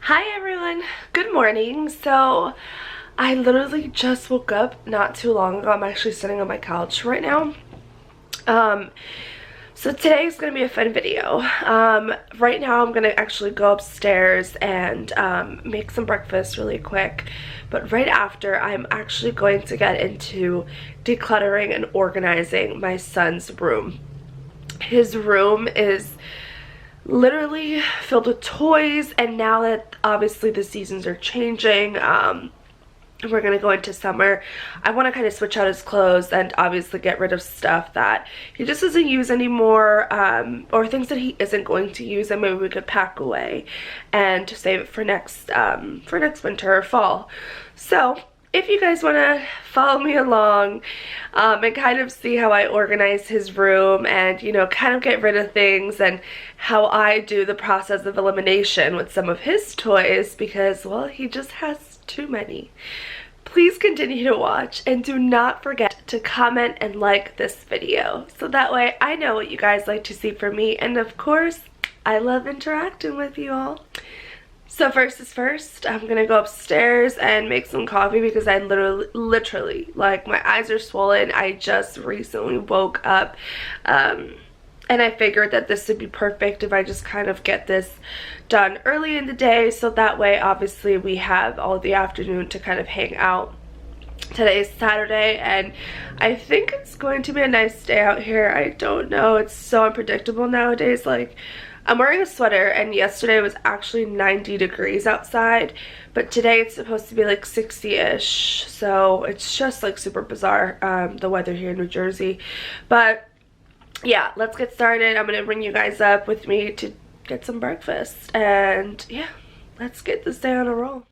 Hi everyone, good morning. So I literally just woke up not too long ago. I'm actually sitting on my couch right now. So today is going to be a fun video. Right now I'm going to actually go upstairs and make some breakfast really quick. But right after, I'm actually going to get into decluttering and organizing my son's room. His room is literally filled with toys, and now that obviously the seasons are changing, we're gonna go into summer, I want to kind of switch out his clothes and obviously get rid of stuff that he just doesn't use anymore, or things that he isn't going to use and maybe we could pack away and to save it for next winter or fall. So if you guys want to follow me along and kind of see how I organize his room and, you know, kind of get rid of things and how I do the process of elimination with some of his toys because, well, he just has too many. Please continue to watch and do not forget to comment and like this video so that way I know what you guys like to see from me, and of course, I love interacting with you all. So first is first, I'm gonna go upstairs and make some coffee because I literally, like, my eyes are swollen. I just recently woke up, and I figured that this would be perfect if I just kind of get this done early in the day, so that way obviously we have all the afternoon to kind of hang out. Today is Saturday and I think it's going to be a nice day out here. I don't know, it's so unpredictable nowadays. Like, I'm wearing a sweater and yesterday was actually 90 degrees outside, but today it's supposed to be like 60-ish, so it's just like super bizarre, the weather here in New Jersey. But yeah, let's get started. I'm gonna bring you guys up with me to get some breakfast, and yeah, let's get this day on a roll.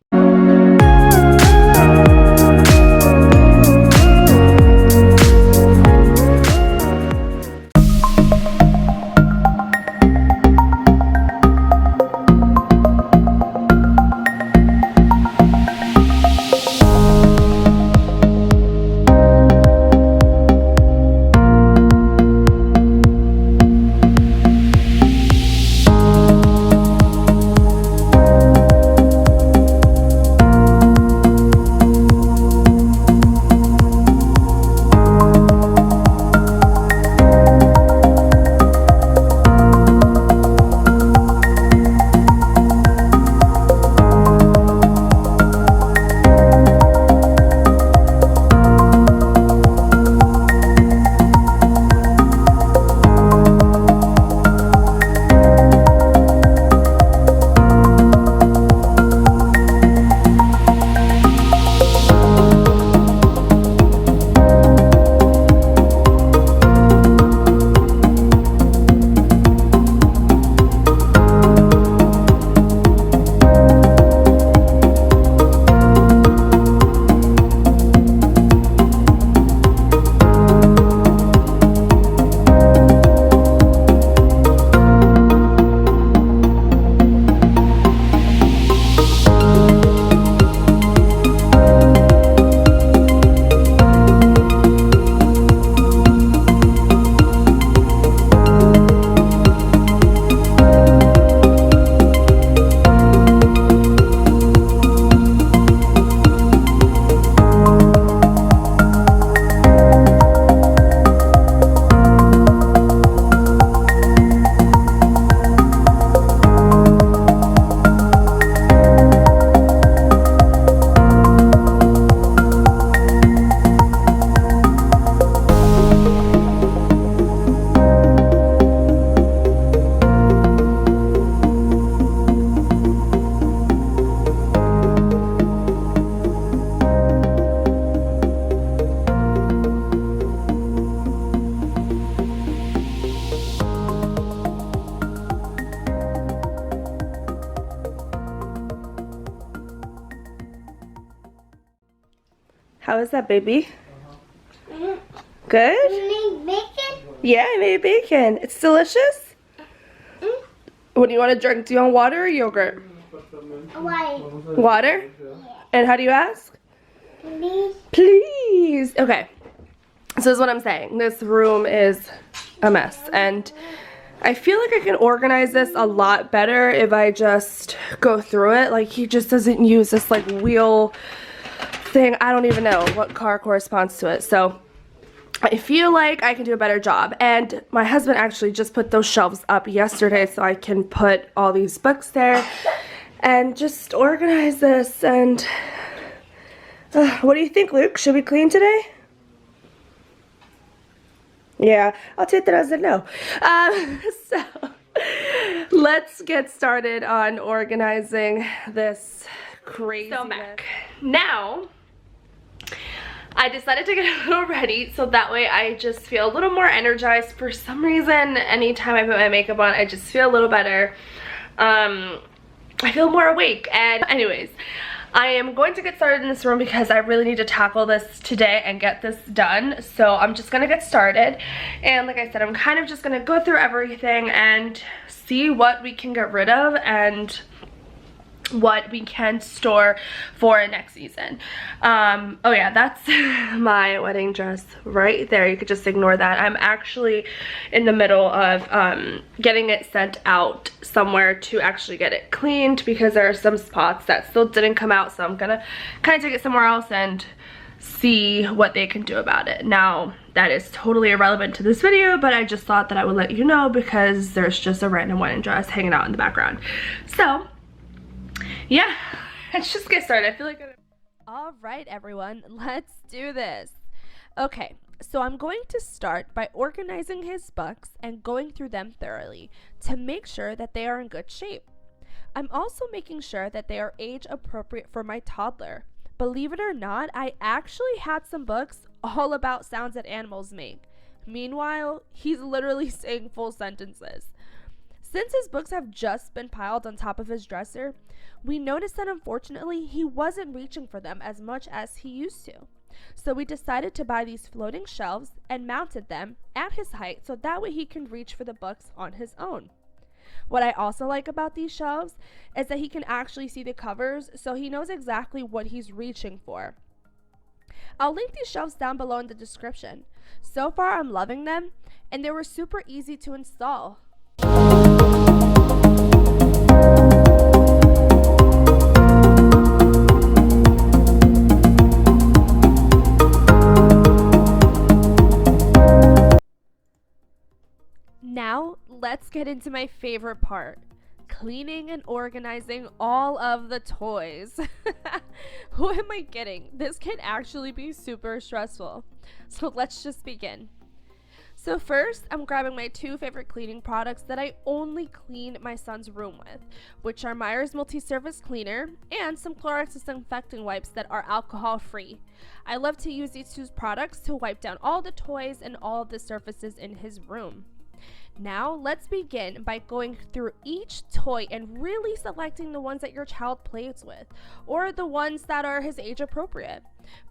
How is that, baby? Good? You made bacon? Yeah, I made bacon. It's delicious? What do you want to drink? Do you want water or yogurt? White. Water? Yeah. And how do you ask? Please. Please. Okay. So this is what I'm saying. This room is a mess. And I feel like I can organize this a lot better if I just go through it. Like, he just doesn't use this like wheel thing. I don't even know what car corresponds to it. So I feel like I can do a better job. And my husband actually just put those shelves up yesterday so I can put all these books there and just organize this. And what do you think, Luke? Should we clean today? Yeah, I'll take that as a no. So let's get started on organizing this craziness. So back. Now, I decided to get a little ready so that way I just feel a little more energized. For some reason, anytime I put my makeup on, I just feel a little better. I feel more awake. And anyways, I am going to get started in this room because I really need to tackle this today and get this done. So I'm just gonna get started. And like I said, I'm kind of just gonna go through everything and see what we can get rid of and what we can store for next season. Oh yeah, that's my wedding dress right there. You could just ignore that. I'm actually in the middle of getting it sent out somewhere to actually get it cleaned because there are some spots that still didn't come out, so I'm gonna kind of take it somewhere else and see what they can do about it. Now, that is totally irrelevant to this video, but I just thought that I would let you know because there's just a random wedding dress hanging out in the background. So yeah, let's just get started. I feel like all right, everyone, let's do this. Okay, so I'm going to start by organizing his books and going through them thoroughly to make sure that they are in good shape. I'm also making sure that they are age appropriate for my toddler. Believe it or not, I actually had some books all about sounds that animals make. Meanwhile, he's literally saying full sentences. Since his books have just been piled on top of his dresser, we noticed that unfortunately he wasn't reaching for them as much as he used to. So we decided to buy these floating shelves and mounted them at his height so that way he can reach for the books on his own. What I also like about these shelves is that he can actually see the covers, so he knows exactly what he's reaching for. I'll link these shelves down below in the description. So far I'm loving them, and they were super easy to install. Now, let's get into my favorite part, cleaning and organizing all of the toys. Who am I kidding? This can actually be super stressful. So let's just begin. So first, I'm grabbing my two favorite cleaning products that I only clean my son's room with, which are Meyer's multi-surface cleaner and some Clorox disinfecting wipes that are alcohol-free. I love to use these two products to wipe down all the toys and all of the surfaces in his room. Now, let's begin by going through each toy and really selecting the ones that your child plays with, or the ones that are his age appropriate.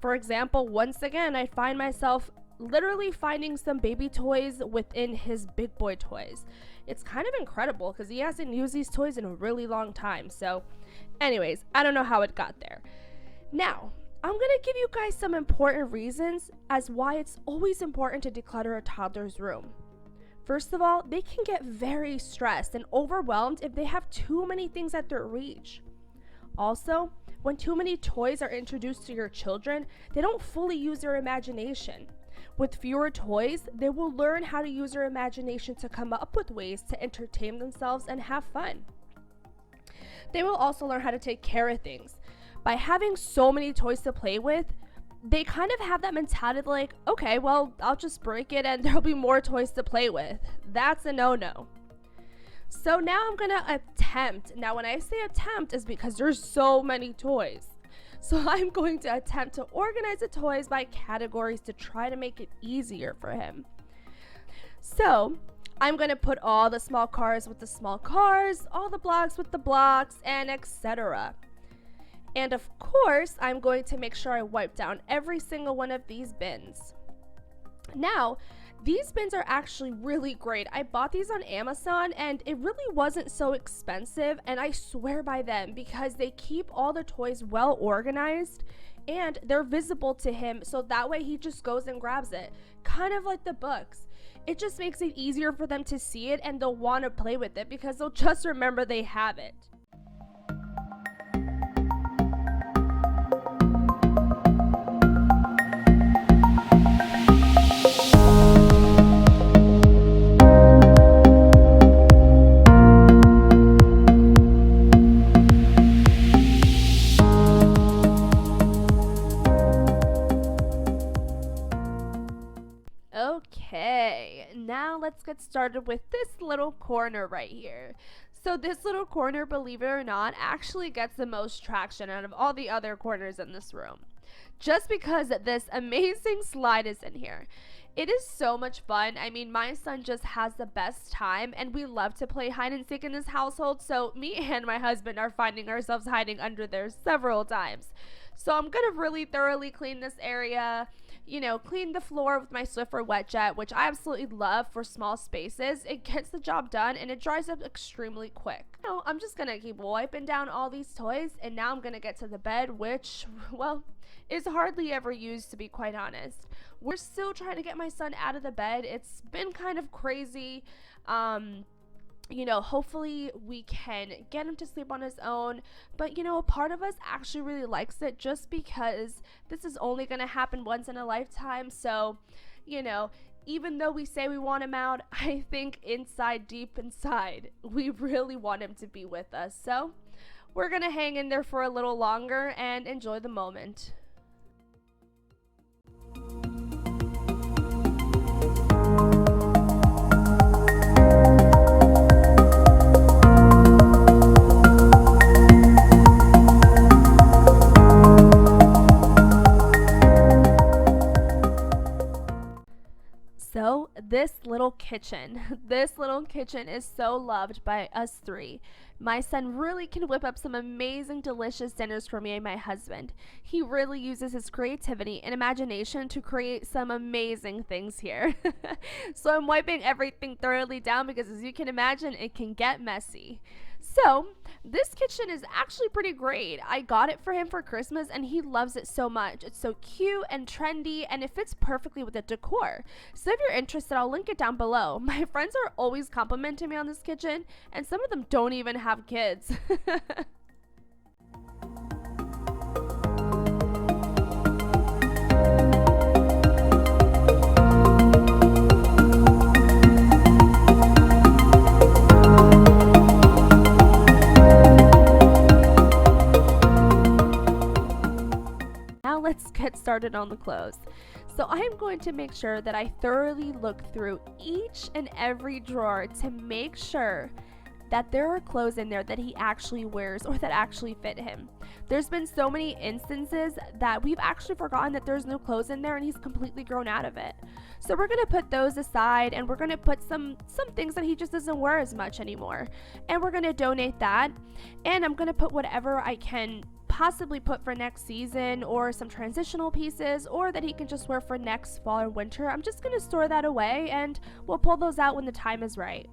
For example, once again, I find myself literally finding some baby toys within his big boy toys. It's kind of incredible because he hasn't used these toys in a really long time. So anyways, I don't know how it got there. Now, I'm gonna give you guys some important reasons as why it's always important to declutter a toddler's room. First of all, they can get very stressed and overwhelmed if they have too many things at their reach. Also, when too many toys are introduced to your children, they don't fully use their imagination. With fewer toys, they will learn how to use their imagination to come up with ways to entertain themselves and have fun. They will also learn how to take care of things. By having so many toys to play with, they kind of have that mentality like, okay, well, I'll just break it and there'll be more toys to play with. That's a no-no. So now I'm gonna attempt. Now when I say attempt is because there's so many toys. So I'm going to attempt to organize the toys by categories to try to make it easier for him. So I'm going to put all the small cars with the small cars, all the blocks with the blocks, and etc. And of course, I'm going to make sure I wipe down every single one of these bins. Now, these bins are actually really great. I bought these on Amazon and it really wasn't so expensive, and I swear by them because they keep all the toys well organized and they're visible to him, so that way he just goes and grabs it. Kind of like the books. it just makes it easier for them to see it, and they'll want to play with it because they'll just remember they have it. Okay, now let's get started with this little corner right here. So this little corner, believe it or not, actually gets the most traction out of all the other corners in this room, just because this amazing slide is in here. It is so much fun. I mean, my son just has the best time, and we love to play hide and seek in this household, so me and my husband are finding ourselves hiding under there several times. So I'm gonna really thoroughly clean this area, you know, clean the floor with my Swiffer wet jet, which I absolutely love for small spaces. It gets the job done and it dries up extremely quick. So I'm just gonna keep wiping down all these toys, and now I'm gonna get to the bed, which, well, is hardly ever used, to be quite honest. We're still trying to get my son out of the bed. It's been kind of crazy. You know, hopefully we can get him to sleep on his own, but you know, a part of us actually really likes it, just because this is only going to happen once in a lifetime. So, you know, even though we say we want him out, I think inside, deep inside, we really want him to be with us. So we're going to hang in there for a little longer and enjoy the moment. So this little kitchen is so loved by us three. My son really can whip up some amazing, delicious dinners for me and my husband. He really uses his creativity and imagination to create some amazing things here. So I'm wiping everything thoroughly down because, as you can imagine, it can get messy. So this kitchen is actually pretty great. I got it for him for Christmas and he loves it so much. It's so cute and trendy, and it fits perfectly with the decor. So if you're interested, I'll link it down below. My friends are always complimenting me on this kitchen, and some of them don't even have kids. Let's get started on the clothes. So I am going to make sure that I thoroughly look through each and every drawer to make sure that there are clothes in there that he actually wears or that actually fit him. There's been so many instances that we've actually forgotten that there's no clothes in there and he's completely grown out of it. So we're gonna put those aside, and we're gonna put some things that he just doesn't wear as much anymore, and we're gonna donate that. And I'm gonna put whatever I can possibly put for next season, or some transitional pieces, or that he can just wear for next fall or winter. I'm just gonna store that away, and we'll pull those out when the time is right.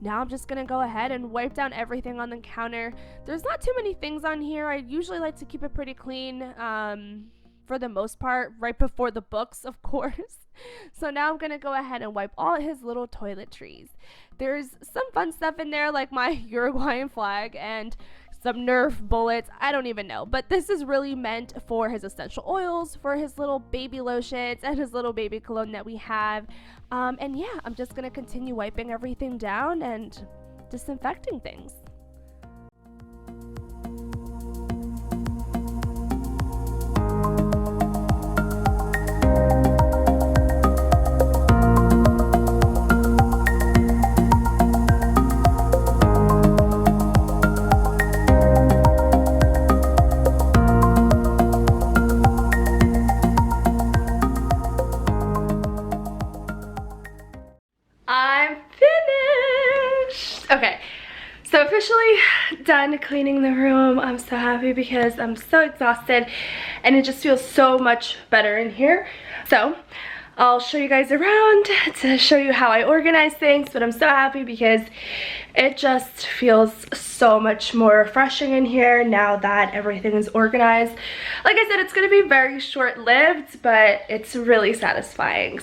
Now I'm just gonna go ahead and wipe down everything on the counter. There's not too many things on here. I usually like to keep it pretty clean, for the most part, right before the books, of course. So now I'm gonna go ahead and wipe all his little toiletries. There's some fun stuff in there, like my Uruguayan flag and some Nerf bullets, I don't even know. But this is really meant for his essential oils, for his little baby lotions, and his little baby cologne that we have. And yeah, I'm just gonna continue wiping everything down and disinfecting things. I'm finished! Okay, so officially done cleaning the room. I'm so happy because I'm so exhausted and it just feels so much better in here. So I'll show you guys around to show you how I organize things, but I'm so happy because it just feels so much more refreshing in here now that everything is organized. Like I said, it's going to be very short-lived, but it's really satisfying.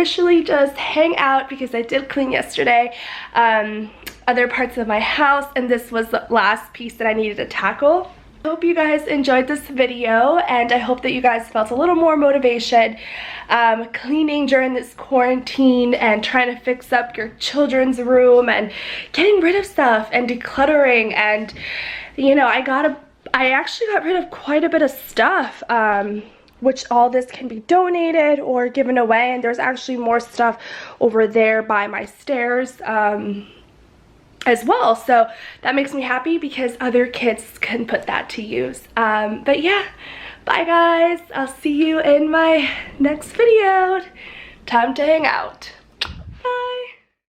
officially just hang out because I did clean yesterday other parts of my house, and this was the last piece that I needed to tackle. I hope you guys enjoyed this video, and I hope that you guys felt a little more motivation cleaning during this quarantine and trying to fix up your children's room and getting rid of stuff and decluttering. And you know, I actually got rid of quite a bit of stuff, which all this can be donated or given away, and there's actually more stuff over there by my stairs as well, so that makes me happy because other kids can put that to use. But yeah, bye guys, I'll see you in my next video. Time to hang out.